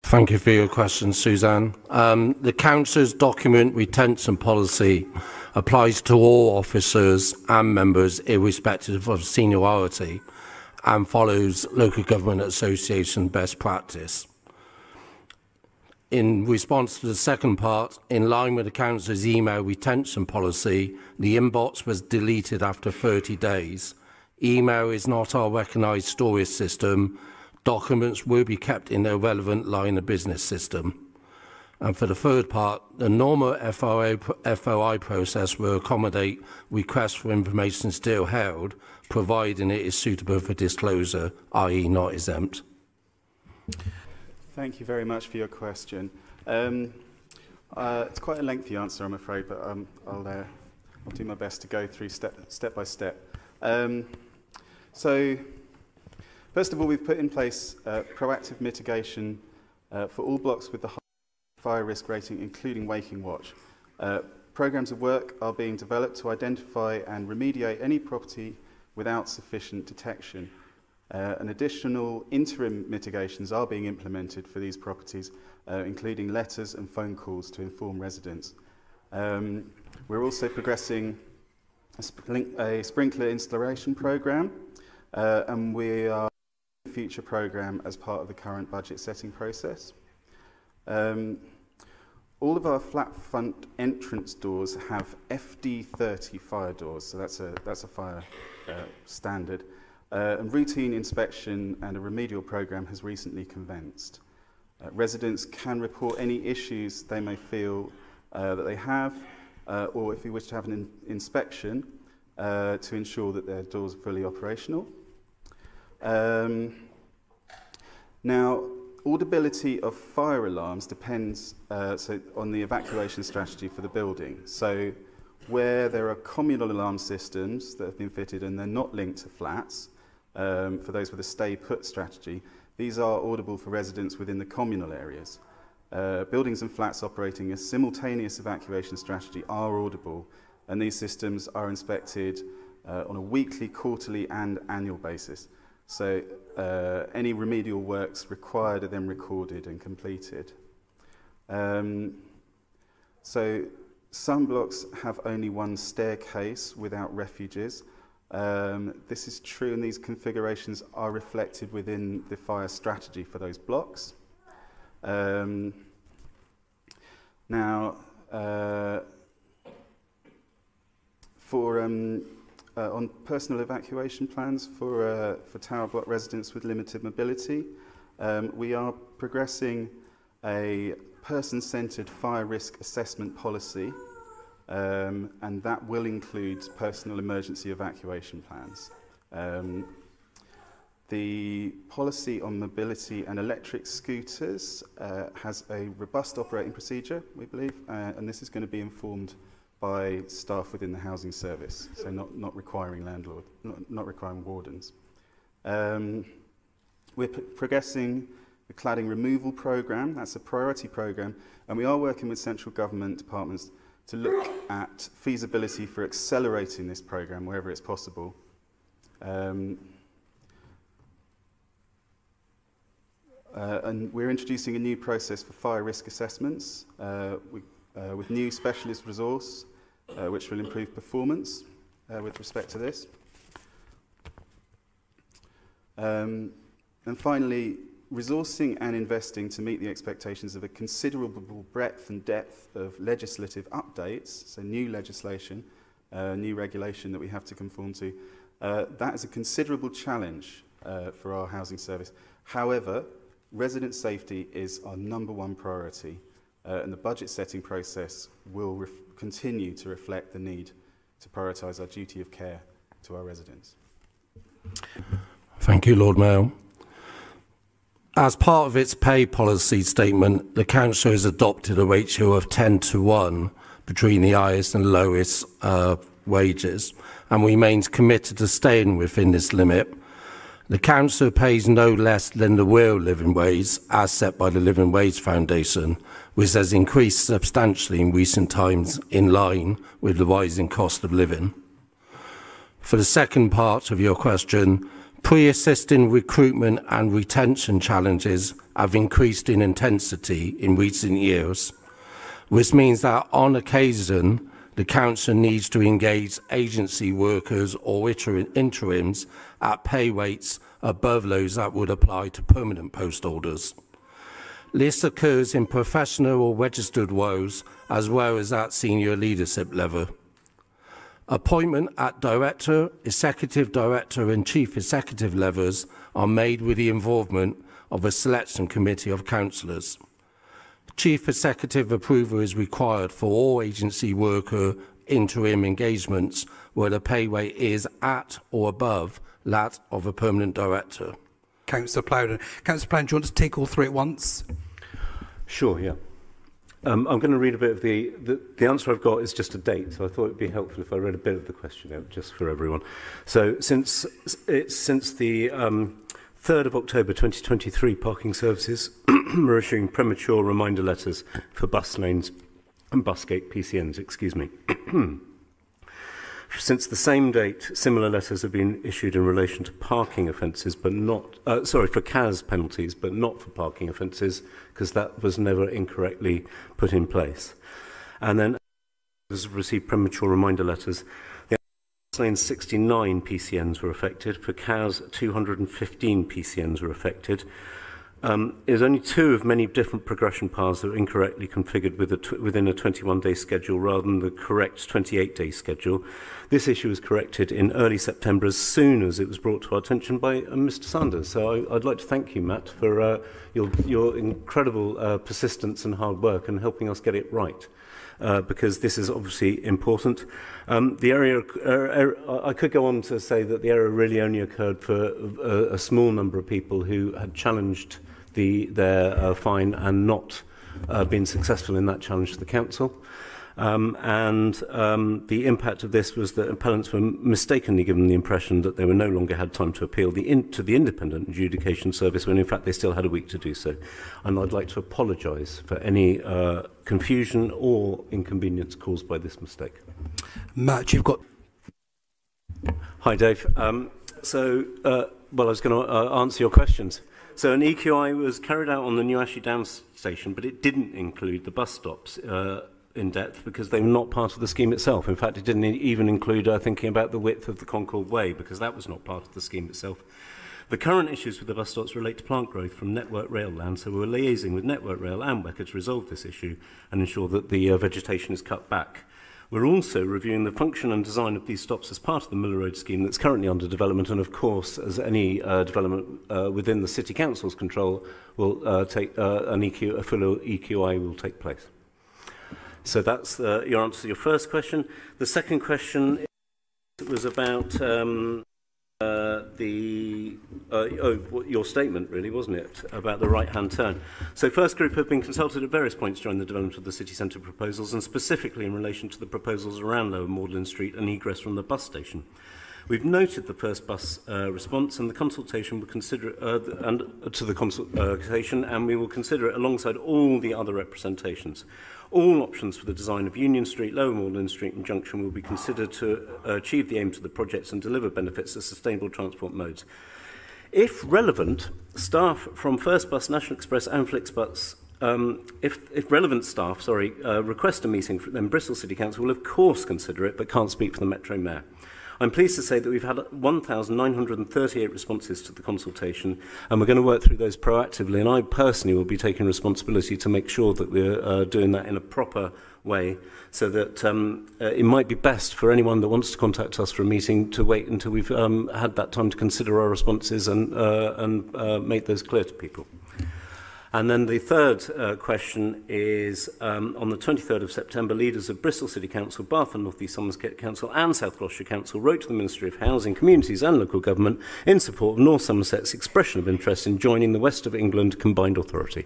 Thank you for your question, Suzanne. The Council's document retention policy applies to all officers and members irrespective of seniority and follows Local Government Association best practice. In response to the second part, in line with the Council's email retention policy, the inbox was deleted after 30 days. Email is not our recognised storage system. Documents will be kept in their relevant line of business system. And for the third part, the normal FOI process will accommodate requests for information still held, providing it is suitable for disclosure, i.e. not exempt. Thank you very much for your question. It's quite a lengthy answer, I'm afraid, but I'll do my best to go through step by step. So, first of all, we've put in place proactive mitigation for all blocks with the high fire risk rating, including Waking Watch. Programmes of work are being developed to identify and remediate any property without sufficient detection. And additional interim mitigations are being implemented for these properties, including letters and phone calls to inform residents. We're also progressing a sprinkler installation programme, and we are in a future programme as part of the current budget setting process. All of our flat front entrance doors have FD30 fire doors, so that's a fire standard. And routine inspection and a remedial programme has recently commenced. Residents can report any issues they may feel that they have, or if you wish to have an inspection to ensure that their doors are fully operational. Now, audibility of fire alarms depends on the evacuation strategy for the building. So where there are communal alarm systems that have been fitted and they're not linked to flats, for those with a stay-put strategy, these are audible for residents within the communal areas. Buildings and flats operating a simultaneous evacuation strategy are audible, and these systems are inspected on a weekly, quarterly and annual basis. So any remedial works required are then recorded and completed. So some blocks have only one staircase without refuges. This is true, and these configurations are reflected within the fire strategy for those blocks. On personal evacuation plans for tower block residents with limited mobility, we are progressing a person-centred fire risk assessment policy, and that will include personal emergency evacuation plans. The policy on mobility and electric scooters has a robust operating procedure, we believe, and this is going to be informed by staff within the housing service, so not requiring not requiring wardens. We're progressing the cladding removal programme. That's a priority programme, and we are working with central government departments to look at feasibility for accelerating this programme wherever it's possible. And we're introducing a new process for fire risk assessments with new specialist resource, which will improve performance with respect to this. And finally, resourcing and investing to meet the expectations of a considerable breadth and depth of legislative updates, so new legislation, new regulation that we have to conform to. That is a considerable challenge for our housing service. However, resident safety is our #1 priority, and the budget setting process will continue to reflect the need to prioritise our duty of care to our residents. Thank you, Lord Mayor. As part of its pay policy statement, the Council has adopted a ratio of 10:1 between the highest and lowest wages, and remains committed to staying within this limit. The Council pays no less than the real living wage as set by the Living Wage Foundation, which has increased substantially in recent times in line with the rising cost of living. For the second part of your question, Pre-assisting recruitment and retention challenges have increased in intensity in recent years, which means that on occasion the council needs to engage agency workers or interims at pay rates above those that would apply to permanent post holders. This occurs in professional or registered roles as well as at senior leadership level. Appointment at director, executive director and chief executive levels are made with the involvement of a selection committee of councillors. Chief executive approval is required for all agency worker interim engagements where the pay rate is at or above that of a permanent director. Councillor Plowden. Councillor Plowden, do you want to take all three at once? Sure, yeah. I'm going to read a bit of the answer I've got is just a date, so I thought it would be helpful if I read a bit of the question out just for everyone. So since the 3rd of October 2023, parking services are issuing premature reminder letters for bus lanes and bus gate PCNs, excuse me. Since the same date, similar letters have been issued in relation to parking offences, but not, for CAS penalties, but not for parking offences, because that was never incorrectly put in place. And then, has received premature reminder letters. The lane 69 PCNs were affected. For CAS, 215 PCNs were affected. Is only two of many different progression paths that are incorrectly configured within a 21-day schedule rather than the correct 28-day schedule. This issue was corrected in early September as soon as it was brought to our attention by Mr. Sanders. So I'd like to thank you, Matt, for your incredible persistence and hard work and helping us get it right. Because this is obviously important. The area, I could go on to say that the error really only occurred for a small number of people who had challenged their fine and not been successful in that challenge to the council. The impact of this was that appellants were mistakenly given the impression that they were no longer had time to appeal to the independent adjudication service when in fact they still had a week to do so. And I'd like to apologise for any confusion or inconvenience caused by this mistake. Matt, you've got... Hi, Dave. Well, I was going to answer your questions. So an EQI was carried out on the New Ashley Downs station, but it didn't include the bus stops in depth because they were not part of the scheme itself. In fact, it didn't even include thinking about the width of the Concord Way because that was not part of the scheme itself. The current issues with the bus stops relate to plant growth from Network Rail land, so we're liaising with Network Rail and WECA to resolve this issue and ensure that the vegetation is cut back. We're also reviewing the function and design of these stops as part of the Miller Road scheme that's currently under development, and of course, as any development within the City Council's control will take a full EQI will take place. So that's your answer to your first question. The second question was about your statement, really, wasn't it, about the right-hand turn. So first group have been consulted at various points during the development of the city centre proposals, and specifically in relation to the proposals around Lower Magdalen Street and egress from the bus station. We've noted the first bus response, and the consultation will consider and we will consider it alongside all the other representations. All options for the design of Union Street, Lower Magdalen Street and Junction will be considered to achieve the aims of the projects and deliver benefits to sustainable transport modes. If relevant, staff from First Bus, National Express and Flixbus, if relevant staff, request a meeting, then Bristol City Council will of course consider it, but can't speak for the Metro Mayor. I'm pleased to say that we've had 1,938 responses to the consultation, and we're going to work through those proactively, and I personally will be taking responsibility to make sure that we're doing that in a proper way, so that it might be best for anyone that wants to contact us for a meeting to wait until we've had that time to consider our responses and make those clear to people. And then the third question is, on the 23rd of September, leaders of Bristol City Council, Bath and North East Somerset Council and South Gloucestershire Council wrote to the Ministry of Housing, Communities and Local Government in support of North Somerset's expression of interest in joining the West of England Combined Authority.